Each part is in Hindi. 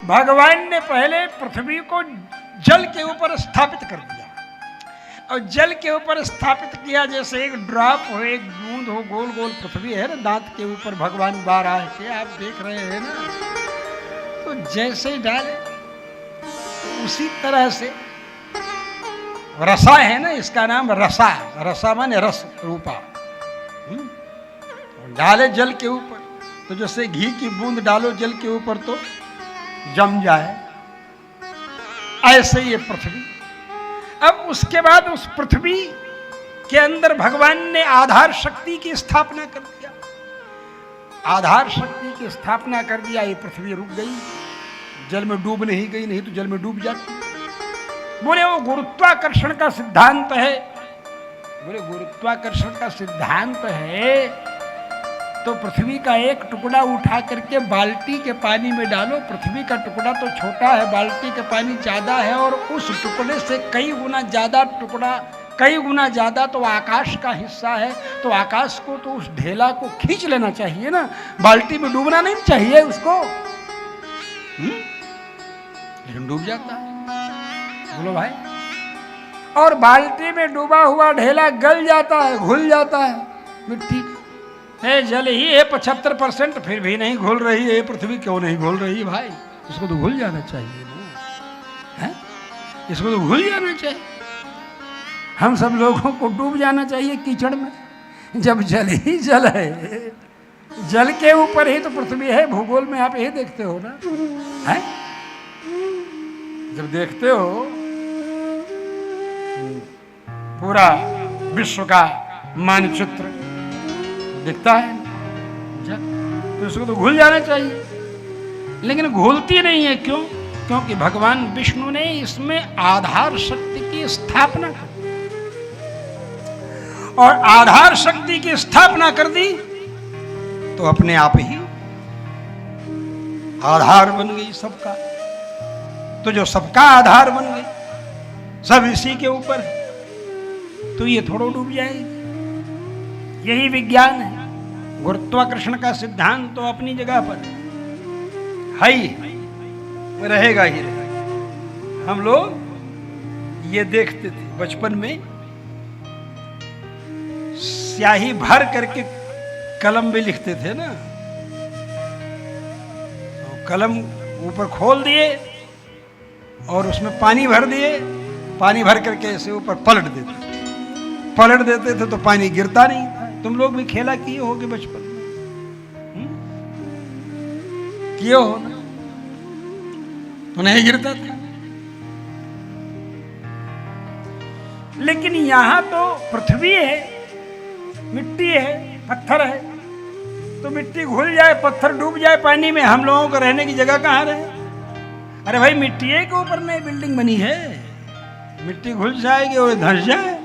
भगवान ने पहले पृथ्वी को जल के ऊपर स्थापित कर दिया, और जल के ऊपर स्थापित किया जैसे एक ड्रॉप हो, एक बूंद हो, गोल गोल पृथ्वी है ना, दांत के ऊपर भगवान बार आके आप देख रहे हैं ना, तो जैसे डाले उसी तरह से रसा है ना, इसका नाम रसा, रसा माने रस रूपा, डाले जल के ऊपर तो जैसे घी की बूंद डालो जल के ऊपर तो जम जाए, ऐसे ये पृथ्वी। अब उसके बाद उस पृथ्वी के अंदर भगवान ने आधार शक्ति की स्थापना कर दिया, आधार शक्ति की स्थापना कर दिया, ये पृथ्वी रुक गई, जल में डूब नहीं गई, नहीं तो जल में डूब जाती। बोले वो गुरुत्वाकर्षण का सिद्धांत है, बोले गुरुत्वाकर्षण का सिद्धांत है तो पृथ्वी का एक टुकड़ा उठा करके बाल्टी के पानी में डालो, पृथ्वी का टुकड़ा तो छोटा है, बाल्टी के पानी ज्यादा है, और उस टुकड़े से कई गुना ज्यादा टुकड़ा, कई गुना ज्यादा तो आकाश का हिस्सा है, तो आकाश को तो उस ढेला को खींच लेना चाहिए ना, बाल्टी में डूबना नहीं चाहिए उसको, लेकिन डूब जाता है। बोलो भाई, और बाल्टी में डूबा हुआ ढेला गल जाता है, घुल जाता है, मिट्टी है, जल ही है 75%, फिर भी नहीं घुल रही है पृथ्वी, क्यों नहीं घुल रही भाई? इसको तो घुल जाना चाहिए ना, है? इसको तो घुल जाना चाहिए, हम सब लोगों को डूब जाना चाहिए कीचड़ में, जब जल ही जल है, जल के ऊपर ही तो पृथ्वी है, भूगोल में आप यही देखते हो ना, है? जब देखते हो पूरा विश्व का मानचित्र दिखता है तो इसको तो घुल जाना चाहिए, लेकिन घुलती नहीं है। क्यों? क्योंकि भगवान विष्णु ने इसमें आधार शक्ति की स्थापना कर दी, और आधार शक्ति की स्थापना कर दी तो अपने आप ही आधार बन गई सबका, तो जो सबका आधार बन गई, सब इसी के ऊपर है, तो ये थोड़ा डूब जाएगी। यही विज्ञान है, गुरुत्वाकर्षण का सिद्धांत तो अपनी जगह पर है ही, रहेगा ही रहेगा। हम लोग ये देखते थे बचपन में, स्याही भर करके कलम में लिखते थे ना, तो कलम ऊपर खोल दिए और उसमें पानी भर दिए, पानी भर करके ऐसे ऊपर पलट देते थे तो पानी गिरता नहीं था। तुम लोग भी खेला किए होगे बचपन में, किए हो ना, तो नहीं गिरता था। लेकिन यहां तो पृथ्वी है, मिट्टी है, पत्थर है, तो मिट्टी घुल जाए, पत्थर डूब जाए पानी में, हम लोगों को रहने की जगह कहां रहे? अरे भाई, मिट्टी के ऊपर नई बिल्डिंग बनी है, मिट्टी घुल जाएगी और धंस जाए।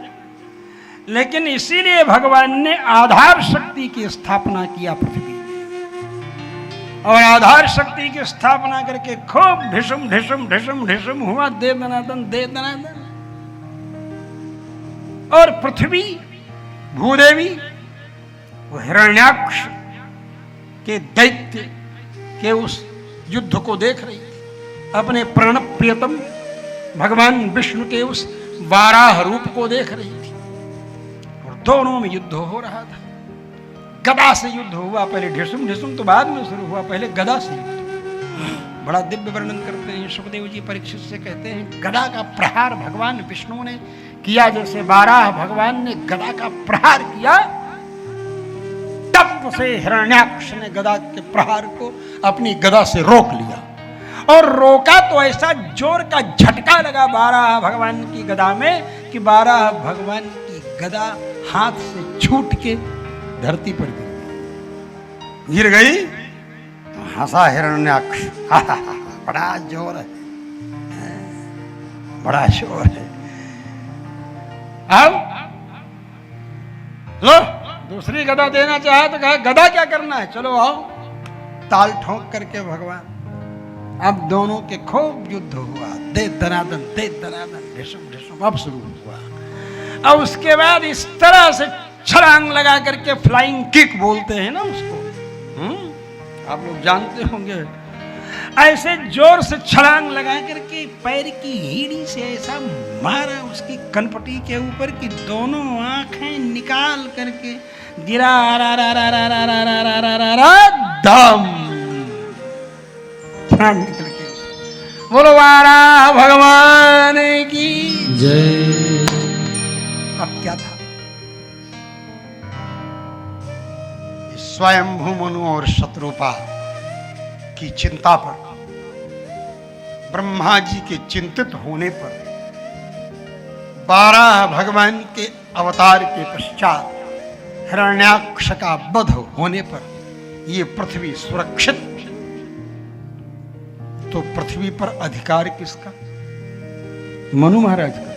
लेकिन इसीलिए भगवान ने आधार शक्ति की स्थापना किया पृथ्वी में, और आधार शक्ति की स्थापना करके खूब ढिसम ढिसम ढिसम ढिसम हुआ, दे दनादन दे दनादन, और पृथ्वी भूदेवी वो हिरण्याक्ष के दैत्य के उस युद्ध को देख रही थी, अपने प्राण प्रियतम भगवान विष्णु के उस वाराह रूप को देख रही थी, और दोनों में युद्ध हो रहा था। गदा से युद्ध हुआ, पहले ढिसुम ढिसुम तो बाद में शुरू हुआ, पहले गदा से युद्ध। बड़ा दिव्य वर्णन करते हैं सुखदेव जी, परीक्षित से कहते हैं गदा का प्रहार भगवान विष्णु ने किया, जैसे वाराह भगवान ने गदा का प्रहार किया, तब से हिरण्याक्ष ने गदा के प्रहार को अपनी गदा से रोक लिया, और रोका तो ऐसा जोर का झटका लगा वाराह भगवान की गदा में कि वाराह भगवान की गदा हाथ से छूट के धरती पर गिर गई। तो हंसा हिरण्याक्ष, बड़ा जोर है, बड़ा शोर है। अब लो दूसरी गदा देना चाहे तो कहा गदा क्या करना है, चलो आओ। ताल ठोक करके भगवान, अब दोनों के खूब युद्ध हुआ, दे दनादन ढिसुम ढिसुम, अब शुरू हुआ। अब उसके बाद इस तरह से छलांग लगा करके, फ्लाइंग किक बोलते हैं ना उसको, आप लोग जानते होंगे, ऐसे जोर से छलांग लगा करके पैर की हीड़ी से ऐसा मारा उसकी कनपटी के ऊपर कि दोनों आंखें निकाल करके गिरा दम प्राण निकल के। बोलो वारा भगवान की जय। अब क्या था? स्वयंभू मनु और शत्रुपा की चिंता पर, ब्रह्मा जी के चिंतित होने पर, 12 भगवान के अवतार के पश्चात हिरण्याक्ष का वध होने पर ये पृथ्वी सुरक्षित। तो पृथ्वी पर अधिकार किसका? मनु महाराज का।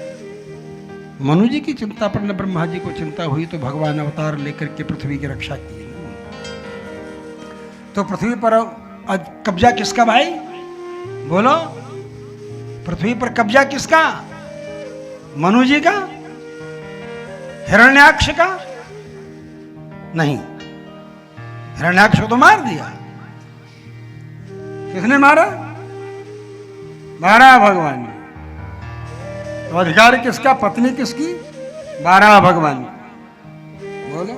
मनु जी की चिंता पर न ब्रह्मा जी को चिंता हुई तो भगवान अवतार लेकर के पृथ्वी की रक्षा की। तो पृथ्वी पर कब्जा किसका भाई? बोलो, पृथ्वी पर कब्जा किसका? मनु जी का? हिरण्याक्ष का? नहीं, हिरण्याक्ष को तो मार दिया। किसने मारा? 12 भगवान ने। तो अधिकार किसका? पत्नी किसकी? 12 भगवान। बोलो,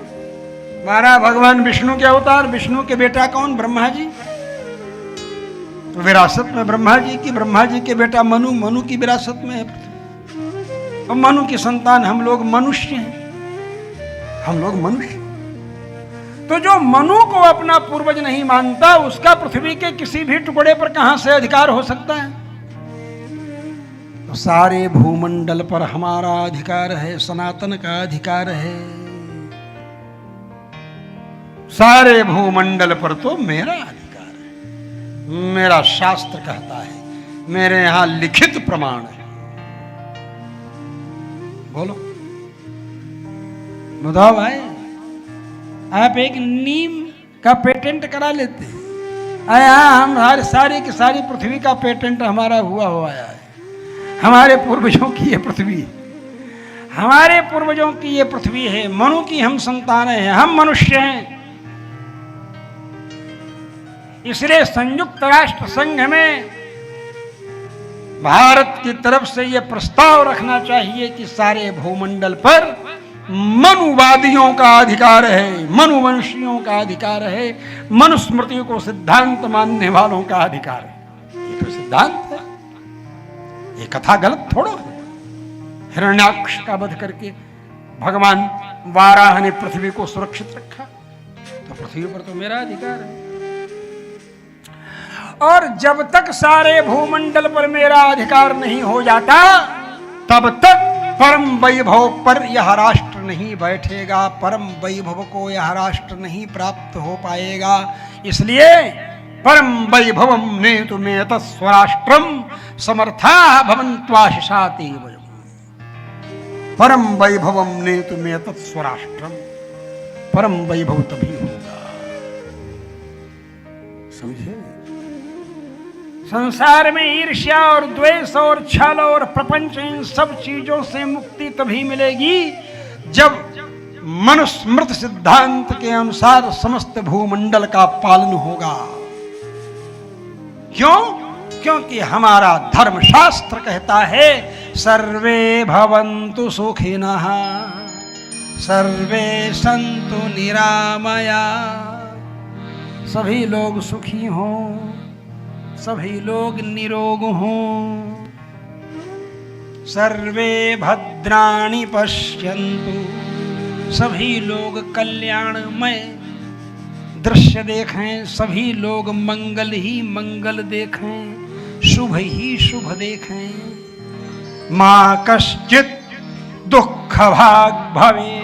12 भगवान विष्णु के अवतार। विष्णु के बेटा कौन? ब्रह्मा जी। तो विरासत में ब्रह्मा जी की, ब्रह्मा जी के बेटा मनु, मनु की विरासत में है पृथ्वी। और मनु की संतान हम लोग मनुष्य हैं, हम लोग मनुष्य। तो जो मनु को अपना पूर्वज नहीं मानता उसका पृथ्वी के किसी भी टुकड़े पर कहां से अधिकार हो सकता है? तो सारे भूमंडल पर हमारा अधिकार है, सनातन का अधिकार है। सारे भूमंडल पर तो मेरा अधिकार है। मेरा शास्त्र कहता है, मेरे यहां लिखित प्रमाण है। बोलो, बताओ भाई, आप एक नीम का पेटेंट करा लेते हैं। हम सारी की सारी पृथ्वी का पेटेंट हमारा हुआ है। हमारे पूर्वजों की ये पृथ्वी, हमारे पूर्वजों की ये पृथ्वी है। मनु की हम संतानें हैं, हम मनुष्य हैं। इसलिए संयुक्त राष्ट्र संघ में भारत की तरफ से यह प्रस्ताव रखना चाहिए कि सारे भूमंडल पर मनुवादियों का अधिकार है, मनुवंशियों का अधिकार है, मनुस्मृति को सिद्धांत मानने वालों का अधिकार है। ये तो सिद्धांत है, ये कथा गलत थोड़ा है। हिरण्याक्ष का वध करके भगवान वाराह ने पृथ्वी को सुरक्षित रखा, तो पृथ्वी पर तो मेरा अधिकार है। और जब तक सारे भूमंडल पर मेरा अधिकार नहीं हो जाता तब तक परम वैभव पर यह राष्ट्र नहीं बैठेगा, परम वैभव को यह राष्ट्र नहीं प्राप्त हो पाएगा। इसलिए परम वैभवम नेतुमेत स्वराष्ट्रम समर्था भवन्त्वाशिषाति वयम्। परम वैभवम नेतुमेत स्वराष्ट्रम, परम वैभव तभी होगा। समझे? संसार में ईर्ष्या और द्वेष और छल और प्रपंच, इन सब चीजों से मुक्ति तभी मिलेगी जब मनुस्मृति सिद्धांत के अनुसार समस्त भूमंडल का पालन होगा। क्यों? क्योंकि हमारा धर्मशास्त्र कहता है सर्वे भवन्तु सुखिनः सर्वे सन्तु निरामया। सभी लोग सुखी हों, सभी लोग निरोग हों। सर्वे भद्राणि पश्यन्तु, सभी लोग कल्याणमय दृश्य देखें, सभी लोग मंगल ही मंगल देखें, शुभ ही शुभ देखें। माँ कश्चित दुख भाग भवे,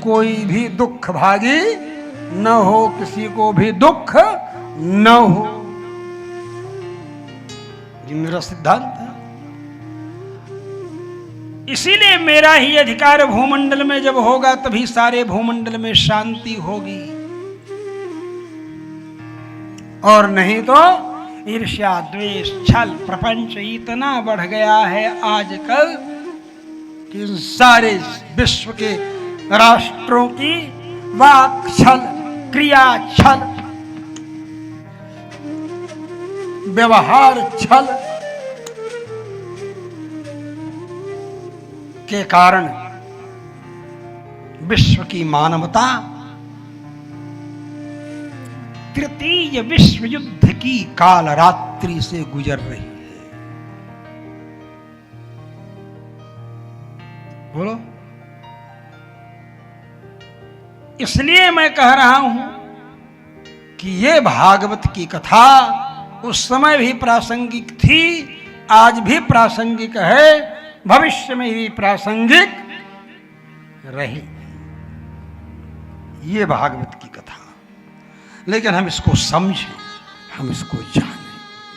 कोई भी दुख भागी न हो, किसी को भी दुख न हो। ये मेरा सिद्धांत है। इसीलिए मेरा ही अधिकार भूमंडल में जब होगा तभी सारे भूमंडल में शांति होगी, और नहीं तो ईर्ष्या द्वेष छल प्रपंच इतना बढ़ गया है आजकल कि सारे विश्व के राष्ट्रों की वाक छल, क्रिया छल। व्यवहार छल के कारण विश्व की मानवता तृतीय विश्व युद्ध की काल रात्रि से गुजर रही है। बोलो। इसलिए मैं कह रहा हूं कि ये भागवत की कथा उस समय भी प्रासंगिक थी, आज भी प्रासंगिक है, भविष्य में भी प्रासंगिक रही। ये भागवत की कथा, लेकिन हम इसको समझें, हम इसको जानें।